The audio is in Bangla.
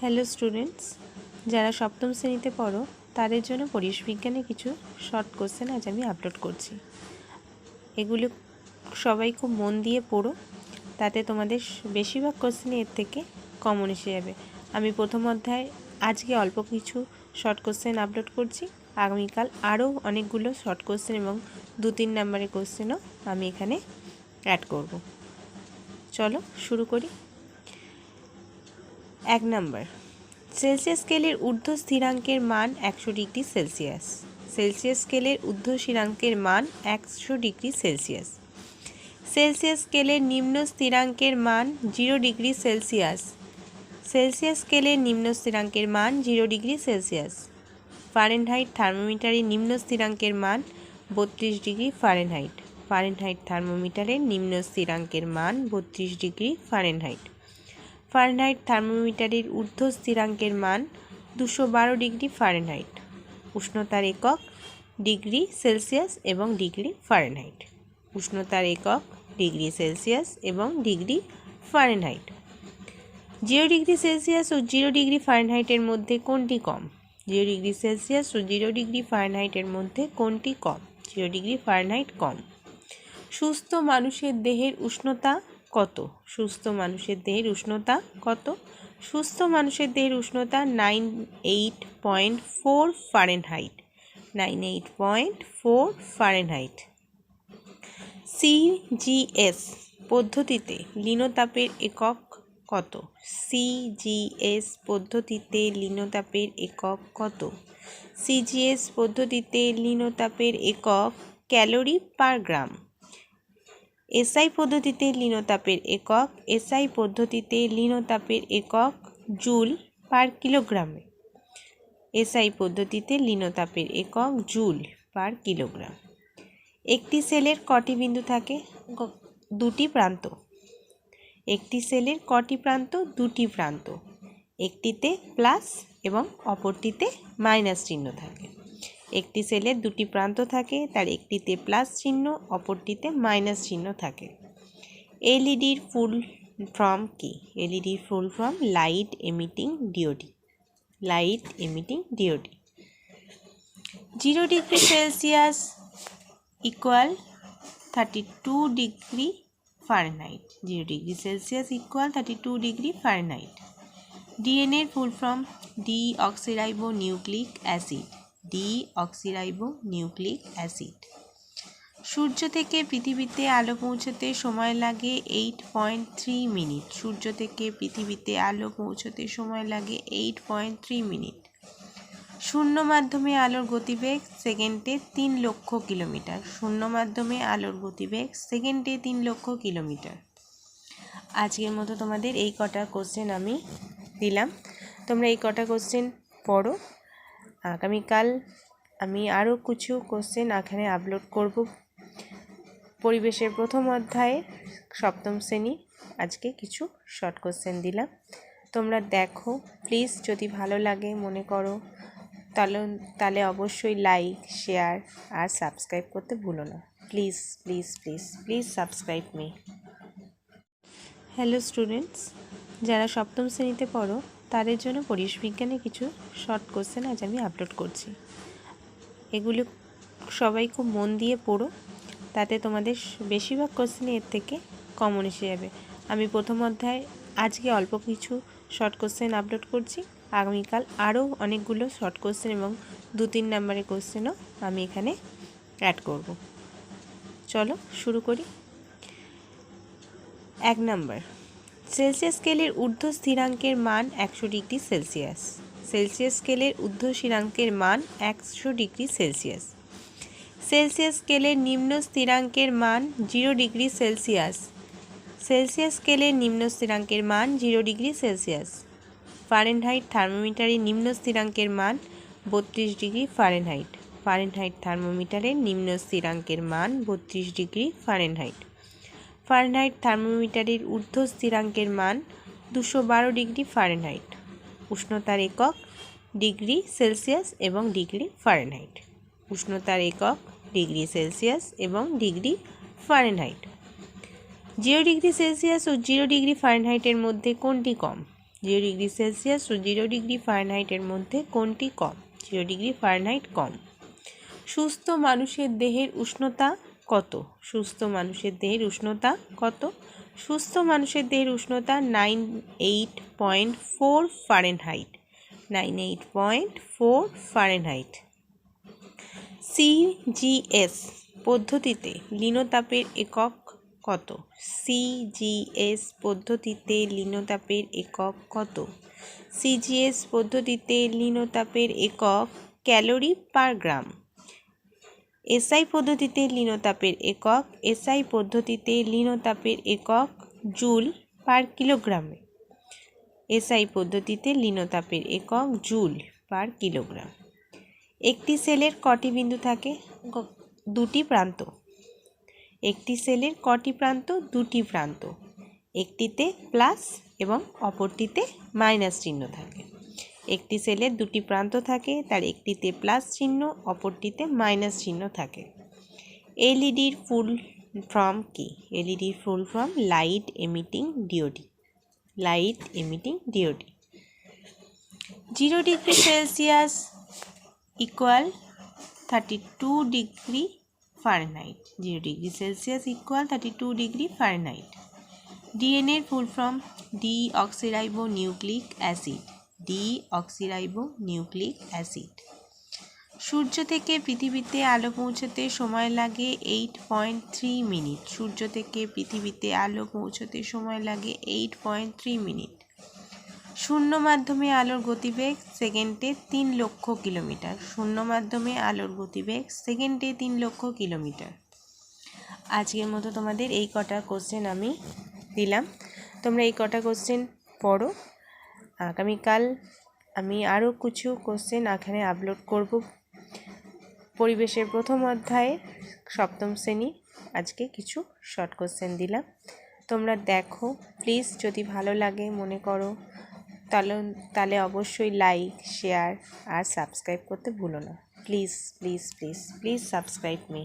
হ্যালো স্টুডেন্টস, যারা সপ্তম শ্রেণীতে পড়ো তাদের জন্য পরিবেশ বিজ্ঞানে কিছু শর্ট কোশ্চেন আজ আমি আপলোড করছি। এগুলো সবাই খুব মন দিয়ে পড়ো, তাতে তোমাদের বেশিরভাগ কোশ্চেন এর থেকে কমন এসে যাবে। আমি প্রথম অধ্যায় আজকে অল্প কিছু শর্ট কোশ্চেন আপলোড করছি, আগামীকাল আরও অনেকগুলো শর্ট কোশ্চেন এবং 2-3 নাম্বারের কোশ্চেনও আমি এখানে অ্যাড করব। চলো শুরু করি। 1 নাম্বার, সেলসিয়াস স্কেলের ঊর্ধ্ব স্থিরাঙ্কের মান 100 ডিগ্রি সেলসিয়াস। সেলসিয়াস স্কেলের ঊর্ধ্ব স্থিরাঙ্কের মান 100 ডিগ্রি সেলসিয়াস। সেলসিয়াস স্কেলের নিম্ন স্থিরাঙ্কের মান 0 ডিগ্রি সেলসিয়াস। সেলসিয়াস স্কেলের নিম্ন স্থিরাঙ্কের মান 0 ডিগ্রি সেলসিয়াস। ফারেনহাইট থার্মোমিটারের নিম্ন স্থিরাঙ্কের মান 32 ডিগ্রি ফারেনহাইট। ফারেনহাইট থার্মোমিটারের নিম্ন স্থিরাঙ্কের মান 32 ডিগ্রি ফারেনহাইট। ফারেনহাইট থার্মোমিটারের ঊর্ধ্ব স্থিরাঙ্কের মান 212 ডিগ্রি ফারেনহাইট। উষ্ণতার একক ডিগ্রি সেলসিয়াস এবং ডিগ্রি ফারেনহাইট। উষ্ণতার একক ডিগ্রি সেলসিয়াস এবং ডিগ্রি ফারেনহাইট। 0 ডিগ্রি সেলসিয়াস ও 0 ডিগ্রি ফারেনহাইটের মধ্যে কোনটি কম? 0 ডিগ্রি সেলসিয়াস ও 0 ডিগ্রি ফারেনহাইটের মধ্যে কোনটি কম? 0 ডিগ্রি ফারেনহাইট কম। সুস্থ মানুষের দেহের উষ্ণতা কত? সুস্থ মানুষের দেহের উষ্ণতা কত? সুস্থ মানুষের দেহের উষ্ণতা 98.4 ফারেনহাইট। 98.4 ফারেনহাইট। সিজিএস পদ্ধতিতে লিনতাপের একক কত? সিজিএস পদ্ধতিতে লিনতাপের একক কত? সিজিএস পদ্ধতিতে লিনতাপের একক ক্যালোরি পার গ্রাম। এসআই পদ্ধতিতে লিনতাপের একক এসআই পদ্ধতিতে লিনতাপের একক জুল পার কিলোগ্রামে। এসআই পদ্ধতিতে লিনতাপের একক জুল পার কিলোগ্রাম। একটি সেলের কটি বিন্দু থাকে? 2টি প্রান্ত। একটি সেলের কটি প্রান্ত? 2টি প্রান্ত। একটিতে প্লাস এবং অপরটিতে মাইনাস চিহ্ন থাকে। একটি সেলের 2টি প্রান্ত থাকে, তার একটিতে প্লাস চিহ্ন, অপরটিতে মাইনাস চিহ্ন থাকে। এলইডির ফুল ফর্ম কি? এলইডির full form light emitting diode. Light emitting diode. 0 degree Celsius equal 32 degree Fahrenheit. 0 degree Celsius equal 32 degree Fahrenheit. ডিএনএর full form deoxyribonucleic acid. Deoxyribonucleic acid. সূর্য থেকে পৃথিবীতে আলো পৌঁছতে সময় লাগে 8.3 মিনিট। সূর্য থেকে পৃথিবীতে আলো পৌঁছতে সময় লাগে 8.3 মিনিট। শূন্য মাধ্যমে আলোর গতিবেগ সেকেন্ডে 3 লক্ষ কিলোমিটার। শূন্য মাধ্যমে আলোর গতিবেগ সেকেন্ডে 3 লক্ষ কিলোমিটার। আজকের মতো তোমাদের এই কটা কোশ্চেন আমি দিলাম, তোমরা এই কটা কোশ্চেন পড়ো। আগামীকাল আমি আরও কিছু কোশ্চেন এখানে আপলোড করব। পরিবেশের প্রথম অধ্যায়ে সপ্তম শ্রেণী আজকে কিছু শর্ট কোশ্চেন দিলাম, তোমরা দেখো প্লিজ। যদি ভালো লাগে মনে করো তাহলে অবশ্যই লাইক, শেয়ার আর সাবস্ক্রাইব করতে ভুলো না। Please please please please subscribe me. Hello students, যারা সপ্তম শ্রেণীতে পড়ো তাদের জন্য পরিবেশ বিজ্ঞানে কিছু শর্ট কোশ্চেন আজ আমি আপলোড করছি। এগুলো সবাই খুব মন দিয়ে পড়ো, তাতে তোমাদের বেশিরভাগ কোশ্চেন এর থেকে কমন এসে যাবে। আমি প্রথম অধ্যায় আজকে অল্প কিছু শর্ট কোশ্চেন আপলোড করছি, আগামীকাল আরও অনেকগুলো শর্ট কোশ্চেন এবং 2-3 নাম্বারের কোশ্চেনও আমি এখানে অ্যাড করব। চলো শুরু করি। 1 নাম্বার, সেলসিয়াস স্কেলের ঊর্ধ্ব স্থিরাঙ্কের মান 100 ডিগ্রি সেলসিয়াস। সেলসিয়াস স্কেলের ঊর্ধ্ব স্থিরাঙ্কের মান 100 ডিগ্রি সেলসিয়াস। সেলসিয়াস স্কেলের নিম্ন স্থিরাঙ্কের মান 0 ডিগ্রি সেলসিয়াস। সেলসিয়াস স্কেলের নিম্ন স্থিরাঙ্কের মান 0 ডিগ্রি সেলসিয়াস। ফারেনহাইট থার্মোমিটারের নিম্ন স্থিরাঙ্কের মান 32 ডিগ্রি ফারেনহাইট। ফারেনহাইট থার্মোমিটারের নিম্ন স্থিরাঙ্কের মান 32 ডিগ্রি ফারেনহাইট। ফারেনহাইট থার্মোমিটারের ঊর্ধ্ব স্থিরাঙ্কের মান 212 ডিগ্রি ফারেনহাইট। উষ্ণতার একক ডিগ্রি সেলসিয়াস এবং ডিগ্রি ফারেনহাইট। উষ্ণতার একক ডিগ্রি সেলসিয়াস এবং ডিগ্রি ফারেনহাইট। 0 ডিগ্রি সেলসিয়াস ও 0 ডিগ্রি ফারেনহাইটের মধ্যে কোনটি কম? 0 ডিগ্রি সেলসিয়াস ও 0 ডিগ্রি ফারেনহাইটের মধ্যে কোনটি কম? 0 ডিগ্রি ফারেনহাইট কম। সুস্থ মানুষের দেহের উষ্ণতা কত? সুস্থ মানুষের দেহের উষ্ণতা কত? সুস্থ মানুষের দেহের উষ্ণতা 98.4 ফারেনহাইট। 98.4 ফারেনহাইট। সিজিএস পদ্ধতিতে লিনতাপের একক কত? সিজিএস পদ্ধতিতে লিনতাপের একক কত? সিজিএস পদ্ধতিতে লিনতাপের একক ক্যালোরি পার গ্রাম। এসআই পদ্ধতিতে লিনতাপের একক এসআই পদ্ধতিতে লিনতাপের একক জুল পার কিলোগ্রামে। এসআই পদ্ধতিতে লিনতাপের একক জুল পার কিলোগ্রাম। একটি সেলের কটি বিন্দু থাকে? দুটি প্রান্ত। একটি সেলের কটি প্রান্ত? দুটি প্রান্ত। একটিতে প্লাস এবং অপরটিতে মাইনাস চিহ্ন থাকে। একটি সেলের দুটি প্রান্ত থাকে, তার একটিতে প্লাস চিহ্ন, অপরটিতে মাইনাস চিহ্ন থাকে। এলইডির ফুল ফর্ম কি? এলইডির full form light emitting diode. Light emitting diode. 0 degree Celsius equal 32 degree Fahrenheit. 0 degree Celsius equal 32 degree Fahrenheit. ডিএনএর full form deoxyribonucleic acid. Deoxyribonucleic acid. সূর্য থেকে পৃথিবীতে আলো পৌঁছতে সময় লাগে 8.3 মিনিট। সূর্য থেকে পৃথিবীতে আলো পৌঁছতে সময় লাগে 8.3 মিনিট। শূন্য মাধ্যমে আলোর গতিবেগ সেকেন্ডে 3 লক্ষ কিলোমিটার। শূন্য মাধ্যমে আলোর গতিবেগ সেকেন্ডে 3 লক্ষ কিলোমিটার। আজকের মতো তোমাদের এই কটা কোশ্চেন আমি দিলাম, তোমরা এই কটা কোশ্চেন পড়ো। আগামীকাল আমি আরও কিছু কোশ্চেন এখানে আপলোড করব। পরিবেশের প্রথম অধ্যায়ে সপ্তম শ্রেণী আজকে কিছু শর্ট কোশ্চেন দিলাম, তোমরা দেখো প্লিজ। যদি ভালো লাগে মনে করো তাহলে অবশ্যই লাইক, শেয়ার আর সাবস্ক্রাইব করতে ভুলো না। Please please please please subscribe me.